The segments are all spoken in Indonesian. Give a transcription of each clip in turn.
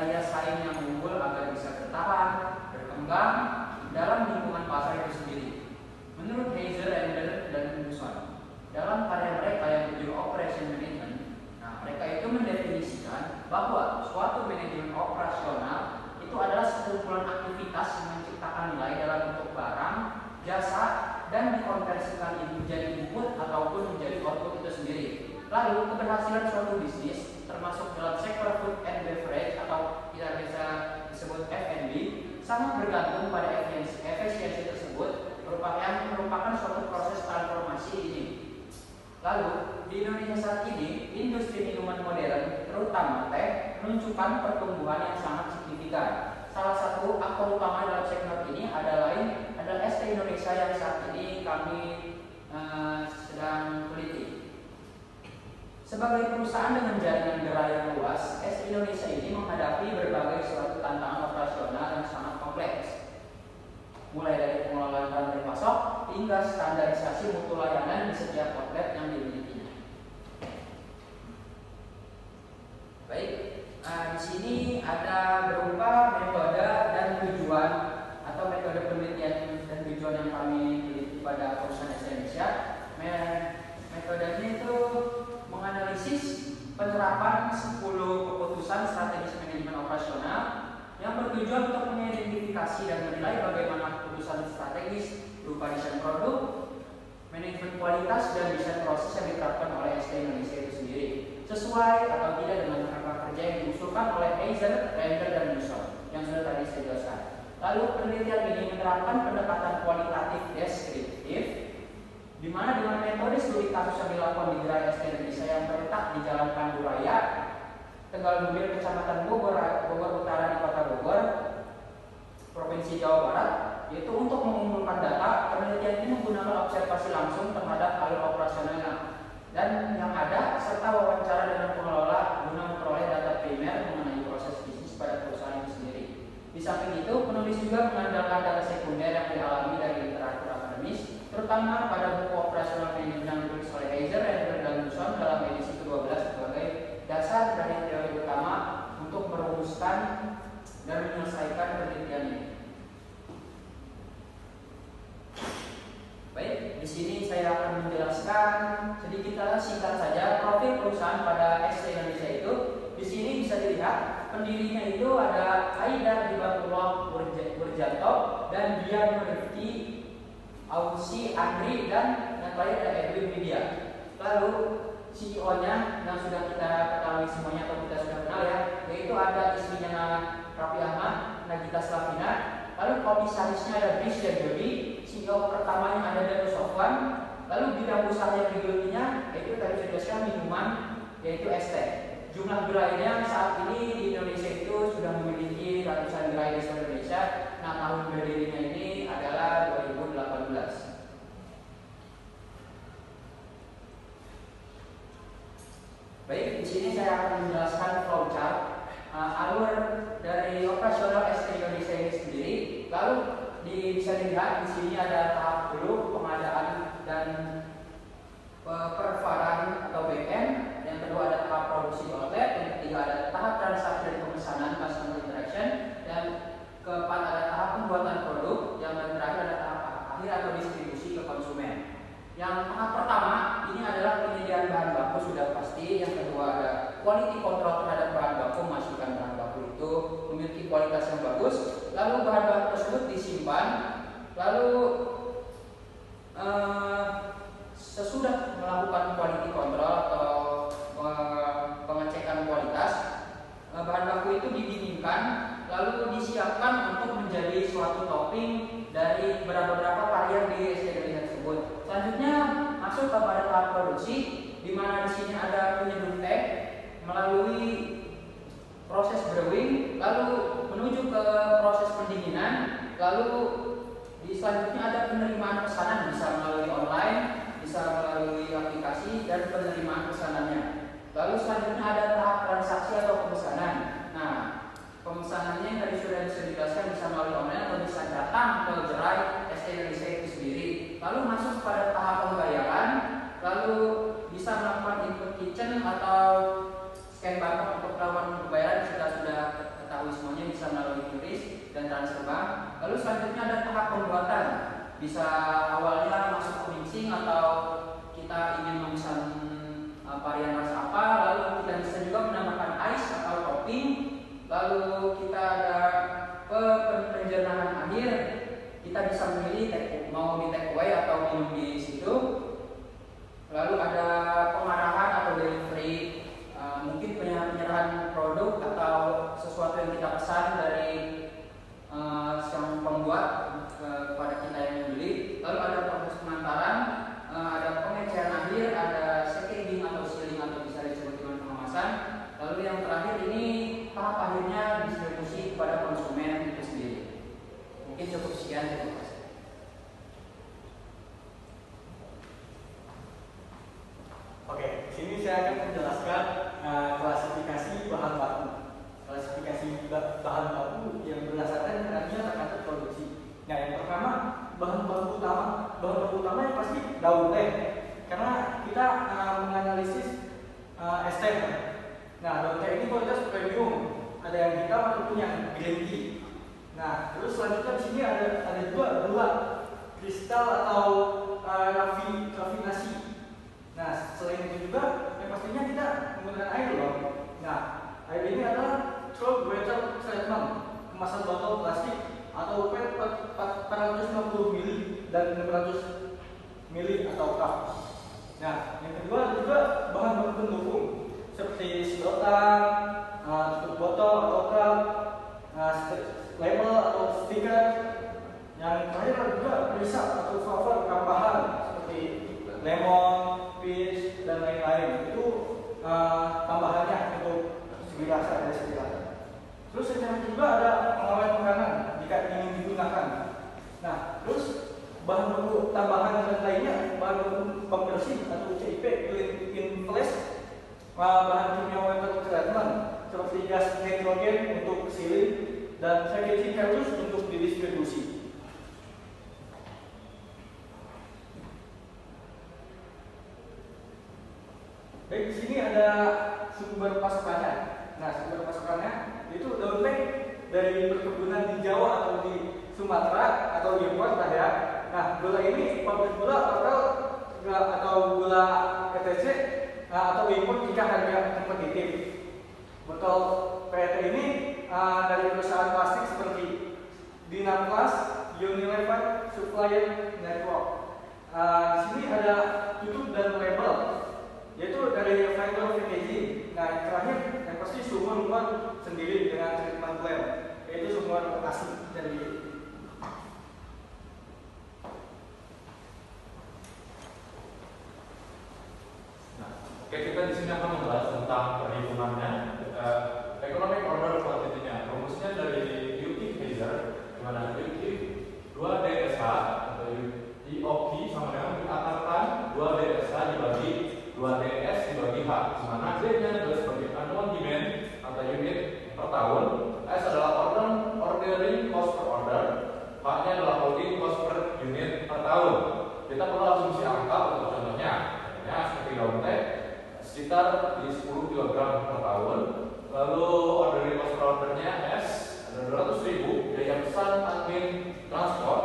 daya saing yang unggul agar bisa bertahan, berkembang dalam lingkungan pasar itu sendiri. Menurut Heiser, Render, dan Newson, dalam karya mereka yang berjudul Operation Management, mereka itu mendefinisikan bahwa suatu manajemen operasional itu adalah sekumpulan aktivitas yang menciptakan nilai dalam bentuk barang, jasa, dan dikonversikan itu menjadi input ataupun menjadi output itu sendiri. Lalu keberhasilan suatu bisnis termasuk dalam sektor food and beverage atau kita bisa disebut F&B sangat bergantung pada efisiensi tersebut merupakan suatu proses transformasi ini. Lalu di Indonesia saat ini industri minuman modern terutama teh menunjukkan pertumbuhan yang sangat signifikan. Salah satu aktor utama dalam sektor ini adalah ST Indonesia yang saat ini kami sedang teliti. Sebagai perusahaan dengan jaringan gerai yang luas, ST Indonesia ini menghadapi berbagai suatu tantangan operasional yang sangat kompleks. Mulai dari pengelolaan rantai pasok hingga standarisasi mutu layanan di setiap outlet yang dimilikinya. Baik, di sini ada berupa metode dan tujuan atau metode penelitian dan tujuan yang kami teliti pada perusahaan ST Indonesia. Metodenya itu menganalisis penerapan 10 keputusan strategis manajemen operasional yang bertujuan untuk mengidentifikasi dan menilai bagaimana keputusan strategis berupa desain produk, manajemen kualitas, dan desain proses yang diterapkan oleh ST Indonesia itu sendiri sesuai atau tidak dengan kerangka kerja yang diusulkan oleh Heiser, Render, dan Newson yang sudah tadi saya jelaskan. Lalu penelitian ini menerapkan pendekatan kualitatif deskriptif di mana dengan metode studi kasus yang dilakukan di gerai ST Indonesia yang terletak di Jalan Pandu Raya, Tegal Lumir, Kecamatan Bogor Utara di Kota Bogor, Provinsi Jawa Barat, yaitu untuk mengumpulkan data. Penelitian ini menggunakan observasi langsung terhadap alur operasional dan yang ada serta wawancara dengan pengelola guna memperoleh data primer mengenai proses bisnis pada perusahaan itu sendiri. Di samping itu, penulis juga mengandalkan data sekunder yang dialami dari literatur akademis, terutama pada buku operasional manajemen yang ditulis oleh Heiser, Render, dan Newson dalam edisi ke-12 sebagai dasar dari teori utama untuk merumuskan dan menyelesaikan penelitian ini. Baik, di sini saya akan menjelaskan sedikit singkat saja profil perusahaan pada ST Indonesia itu. Di sini bisa dilihat pendirinya itu ada Aida Hibatullah Burjanto dan Dian Rifki, Ausi Andri, dan yang terakhir ada Edwin Widya. Lalu CEO-nya yang sudah kita ketahui semuanya atau kita sudah kenal ya, yaitu ada istrinya Raffi Ahmad, Nagita Slavina. Lalu komisarisnya ada Brisya Jody, CEO pertamanya ada Danu Sofwan. Lalu bidang usahanya digilutinya yaitu tadi sudah disebutkan minuman yaitu ST. Jumlah gerainya saat ini di Indonesia itu sudah memiliki ratusan gerai di seluruh Indonesia. Nah, tahun berdirinya ini adalah 2018. Baik, di sini saya akan menjelaskan flowchart alur dari operasional ST Indonesia ini sendiri. Lalu bisa dilihat di sini ada tahap dulu pengadaan dan pervaran atau backend. Yang kedua ada tahap produksi outlet. Yang ketiga ada tahap transaksi dan pemesanan customer interaction. Dan keempat ada tahap pembuatan produk. Yang terakhir ada tahap akhir atau distribusi ke konsumen. Yang tahap pertama ini adalah penyediaan bahan baku sudah pasti. Yang kedua ada quality control terhadap bahan baku, memastikan bahan baku itu memiliki kualitas yang bagus. Lalu bahan baku tersebut disimpan. Lalu sesudah melakukan quality control atau pengecekan kualitas, bahan baku itu didinginkan lalu disiapkan untuk menjadi suatu topping dari beberapa varian di ST Indonesia tersebut. Selanjutnya masuk kepada tahap produksi, di mana di sini ada penyeduh teh melalui proses brewing, lalu menuju ke proses pendinginan, lalu di selanjutnya ada penerimaan pesanan, bisa melalui online, bisa melalui aplikasi, dan penerimaan pesanannya. Lalu selanjutnya ada tahap transaksi atau pemesanan. Nah, pemesanannya yang tadi sudah dijelaskan bisa melalui online atau bisa datang ke gerai ST Indonesia itu sendiri. Lalu masuk pada tahap pembayaran, lalu bisa melakukan input kitchen atau scan barcode untuk melakukan pembayaran jika sudah ke tahap dan transfer bank. Lalu selanjutnya ada tahap pembuatan. Bisa awalnya masuk ke mixing atau kita ingin memesan varian rasa apa, lalu kita bisa juga menambahkan ice atau topping. Lalu kita ada penjernahan akhir. Kita bisa memilih mau di take away atau minum di situ. Lalu ada pengarahan atau delivery, mungkin penyerahan produk atau sesuatu yang kita pesan dari sang pembuat kepada kita yang membeli. Lalu ada proses pengantaran, ada pengecekan akhir, ada packaging atau sealing atau bisa disebut dengan pengemasan. Lalu yang terakhir ini tahap akhirnya distribusi kepada konsumen itu sendiri. Mungkin cukup sekian, terima kasih. Oke, sini saya akan menjelaskan klasifikasi bahan baku. Klasifikasi bahan baku yang berdasarkan nantinya takaran produksi. Nah, yang pertama bahan baku utama. Bahan baku utama yang pasti daun teh, karena kita menganalisis es teh. Nah, daun teh ini kualitas premium. Ada yang hitam ataupun yang green tea. Nah, terus selanjutnya di sini ada juga gula kristal atau rafinasi. Nah, selain itu juga yang pastinya kita menggunakan air loh. Nah, air ini adalah throat water treatment, kemasan botol plastik atau PET 450 ml dan 600 ml atau cup. Nah, yang kedua juga bahan baku pendukung seperti sedotan, tutup botol atau cup, label atau stiker. Yang terakhir juga perisap atau flavor tambahan seperti lemon, peach dan lain-lain. Itu tambahannya untuk segi rasa dari segi rasa. Terus yang juga ada pengawet makanan jika ingin digunakan. Nah, terus bahan baku tambahan dan lainnya, bahan baku pembersih atau CIP, clean flash, bahan kimia water treatment seperti gas nitrogen untuk sealing dan packaging kardus untuk didistribusi. Baik, di sini ada sumber pasokannya. Nah, sumber pasokannya itu daun teh dari perkebunan di Jawa atau di Sumatera atau di impor lah ya. Nah, gula ini pabrik gula lokal atau gula ETC atau impor jika harga kompetitif. Botol PET ini dari perusahaan plastik seperti Dinaplas, Unilever, Supplier Network. Di sini ada tutup dan label, yaitu dari fiber packaging. Nah, yang terakhir yang pasti sumur sendiri dengan treatment lab, yaitu sumur asli dari. Nah, oke, kita di sini akan membahas tentang perhitungannya, economic order quantity-nya. Rumusnya dari Yuki Heiser, di mana Yuki 2DSH atau IOQ sama dengan diakarkan 2DSH dibagi 2DS dibagi H, di mana D-nya adalah sebagai annual demand atau unit per tahun, S adalah ordering cost per order, H-nya adalah holding cost per unit per tahun. Kita perlu asumsi angka untuk contohnya, seperti daun teh sekitar di 10 kg per tahun. Lalu ordering cost per ordernya S ada 200.000, biaya pesan, admin, transport.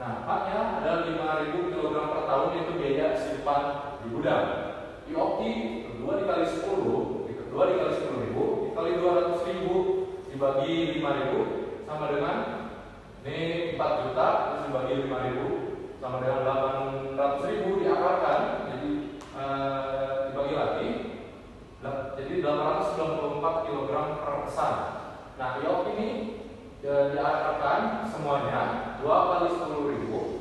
Nah, H-nya ada 5.000 kg per tahun, yaitu biaya simpan di gudang. IOQ 2 dikali 10 dikali 10.000 dikali 200.000 dibagi 5.000 sama dengan ini 4 juta, terus dibagi 5.000 sama dengan 800.000 diakarkan jadi dibagi lagi jadi 894 kg per pesan. Nah, IOQ ini diakarkan semuanya 2 kali 10.000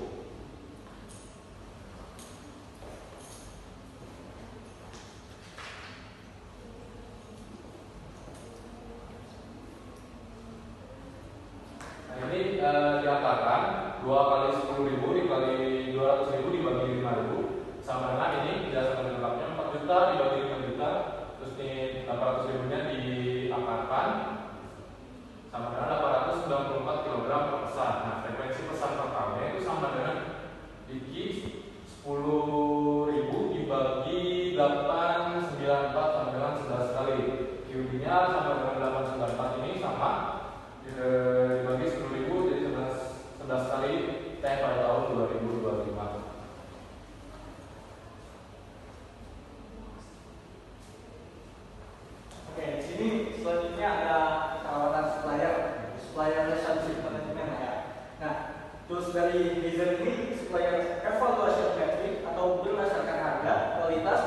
ini diakarkan 2 kali 10.000 dikali 200.000 dibagi 5.000 sama dengan ini dijelasan lebih lengkapnya 4 juta dibagi 5 juta, terus ini 800.000 nya diakarkan sama dengan 894 kg per pesan. Nah, frekuensi pesan per tahunnya itu sama dengan Diki 10.000 dibagi 894 sama dengan 11 kali. QB nya sama dengan 894 ini sama dibagi 11 Terus dari Hazer ini supplier evaluation metric atau berdasarkan harga, kualitas,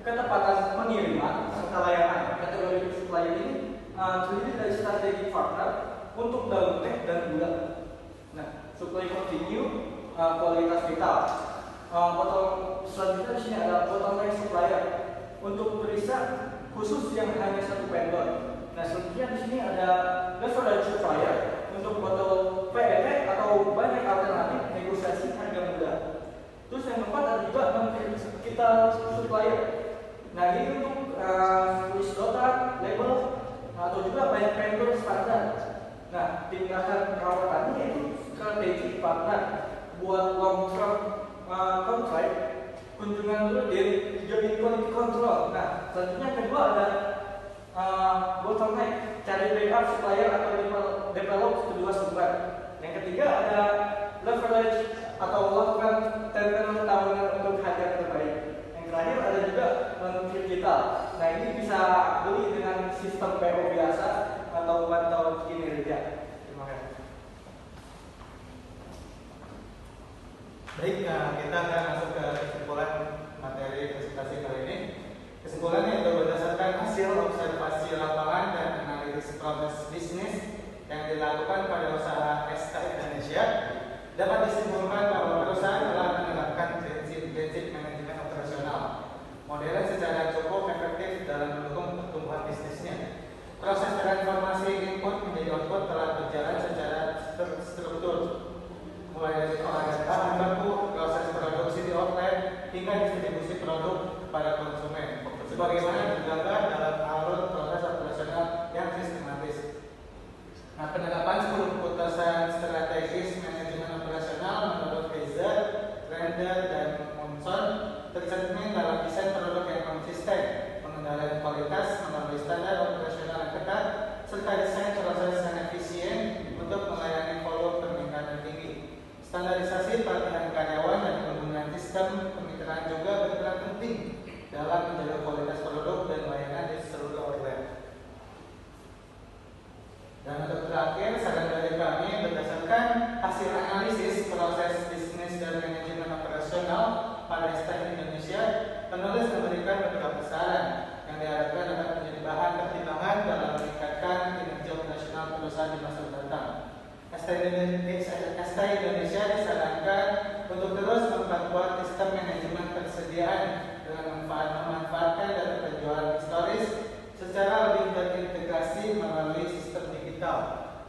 ketepatan pengiriman, serta layanan. Kategori supplier ini terdiri dari strategic partner untuk daun teh dan gula. Nah, supply continue, kualitas vital. Selanjutnya di sini ada bottleneck supplier untuk berisa khusus yang hanya satu vendor. Nah, selanjutnya di sini ada leverage supplier untuk botol PET atau banyak alternatif negosiasi harga muda. Terus yang keempat ada juga kita supplier. Nah, ini untuk tulis nota, label, atau juga banyak vendor standar. Nah, tindakan perawatannya itu strategi partner buat long term contract, kunjungan dulu di quality control. Nah, selanjutnya yang kedua ada bottleneck, cari backup supplier atau develop kedua sumber. Yang ketiga ada leverage atau lakukan tender tawaran untuk harga terbaik. Yang terakhir ada juga digital. Nah, ini bisa beli dengan sistem PO biasa atau pantau kinerja. Terima kasih. Baik, kita akan masuk ke kesimpulan materi presentasi kali ini. Kesimpulannya itu berdasarkan hasil observasi lapangan dan analisis proses bisnis yang dilakukan pada usaha SK Indonesia, dapat disimpulkan bahwa perusahaan telah menerapkan prinsip manajemen operasional modern secara cukup efektif dalam mendukung pertumbuhan bisnisnya. Proses transformasi input menjadi output telah berjalan secara struktur, mulai dari pengolahan bahan baku, proses produksi di outlet, hingga distribusi produk kepada konsumen, sebagaimana digambar dalam alur proses operasional yang sistematis. Nah, penerapan 10 keputusan strategis manajemen operasional menurut Hazer, Render, dan Monson tercermin dalam desain produk yang konsisten, pengendalian kualitas melalui standar operasional yang ketat, serta desain proses yang efisien untuk melayani volume permintaan tinggi. Standarisasi pelatihan karyawan dan penggunaan sistem kemitraan juga berperan penting dalam menjaga kualitas produk dan layanan di seluruh outlet. Dan untuk terakhir, saran dari kami berdasarkan hasil analisis proses bisnis dan manajemen operasional pada SK Indonesia, penulis memberikan beberapa saran yang diharapkan dapat menjadi bahan pertimbangan dalam meningkatkan kinerja operasional perusahaan di masa mendatang. SK Indonesia disarankan untuk terus memperkuat sistem manajemen persediaan dengan memanfaatkan data penjualan historis secara lebih terintegrasi melalui sistem digital,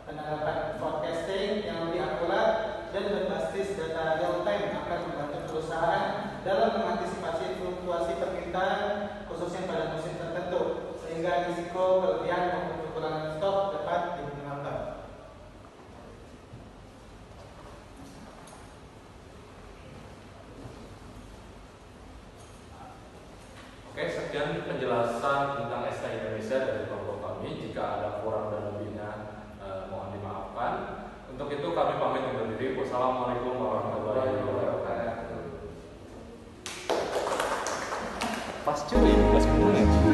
penerapan forecasting yang lebih akurat dan berbasis data real time akan membantu perusahaan dalam mengantisipasi fluktuasi permintaan khususnya pada musim tertentu, sehingga risiko kelebihan maupun kekurangan stok dapat diminimalkan. Oke, sekian penjelasan tentang SK Indonesia dari kelompok kami. Jika ada kurang dan lebihnya mohon dimaafkan. Untuk itu kami pamit undur diri. Wassalamualaikum warahmatullahi wabarakatuh. Pas cuy, 15 menit.